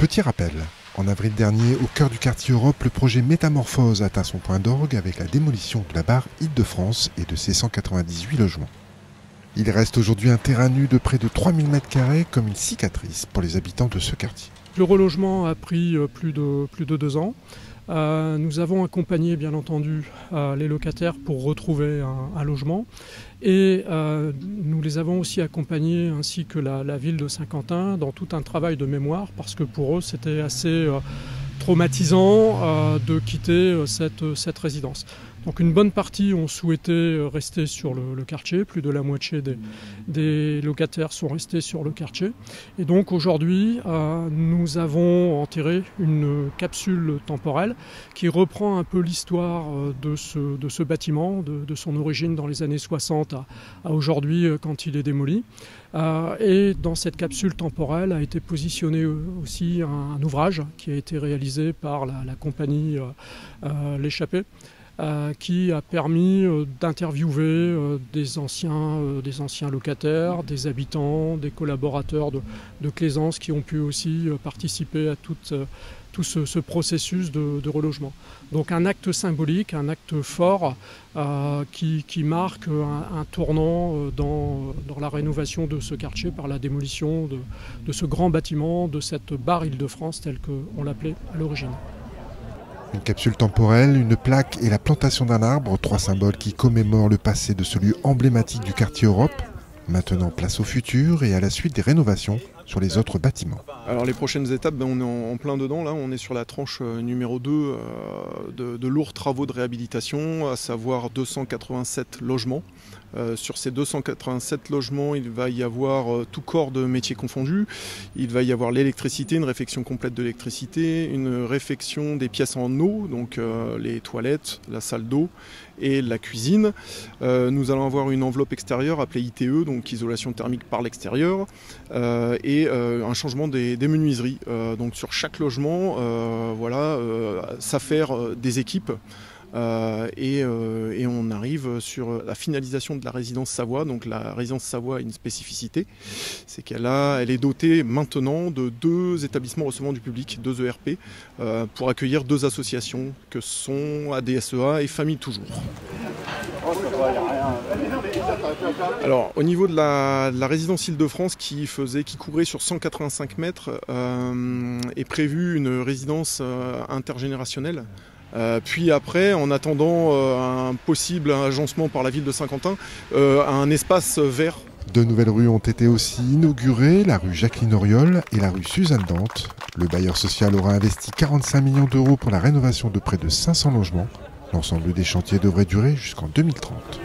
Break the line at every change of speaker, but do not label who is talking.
Petit rappel, en avril dernier, au cœur du quartier Europe, le projet Métamorphose atteint son point d'orgue avec la démolition de la barre Île-de-France et de ses 198 logements. Il reste aujourd'hui un terrain nu de près de 3000 m² comme une cicatrice pour les habitants de ce quartier.
Le relogement a pris plus de 2 ans. Nous avons accompagné bien entendu les locataires pour retrouver un logement et nous les avons aussi accompagnés ainsi que la ville de Saint-Quentin dans tout un travail de mémoire parce que pour eux c'était assez traumatisant de quitter cette résidence. Donc une bonne partie ont souhaité rester sur le quartier, plus de la moitié des locataires sont restés sur le quartier. Et donc aujourd'hui, nous avons enterré une capsule temporelle qui reprend un peu l'histoire de ce bâtiment, de son origine dans les années 60 à aujourd'hui quand il est démoli. Et dans cette capsule temporelle a été positionné aussi un ouvrage qui a été réalisé par la compagnie L'Échappée. Qui a permis d'interviewer des anciens locataires, des habitants, des collaborateurs de Claisance qui ont pu aussi participer à tout ce processus de relogement. Donc un acte symbolique, un acte fort qui marque un tournant dans la rénovation de ce quartier par la démolition de ce grand bâtiment, de cette barre Île-de-France telle qu'on l'appelait à l'origine.
Une capsule temporelle, une plaque et la plantation d'un arbre, 3 symboles qui commémorent le passé de ce lieu emblématique du quartier Europe. Maintenant, place au futur et à la suite des rénovations sur les autres bâtiments.
Alors les prochaines étapes, on est en plein dedans, là on est sur la tranche numéro 2 de lourds travaux de réhabilitation, à savoir 287 logements. Sur ces 287 logements, il va y avoir tout corps de métiers confondus. Il va y avoir l'électricité, une réfection complète de l'électricité, une réfection des pièces en eau, donc les toilettes, la salle d'eau et la cuisine. Nous allons avoir une enveloppe extérieure appelée ITE, donc isolation thermique par l'extérieur, et un changement des menuiseries. Donc sur chaque logement, s'affairent des équipes. Et on arrive sur la finalisation de la résidence Savoie. Donc la résidence Savoie a une spécificité, c'est qu'elle est dotée maintenant de 2 établissements recevant du public, 2 ERP, pour accueillir 2 associations que sont ADSEA et Famille Toujours. Alors au niveau de la résidence Île-de-France qui courait sur 185 mètres, est prévue une résidence intergénérationnelle. Puis après, en attendant un possible agencement par la ville de Saint-Quentin, un espace vert.
2 nouvelles rues ont été aussi inaugurées, la rue Jacqueline Auriol et la rue Suzanne Dante. Le bailleur social aura investi 45 millions d'euros pour la rénovation de près de 500 logements. L'ensemble des chantiers devrait durer jusqu'en 2030.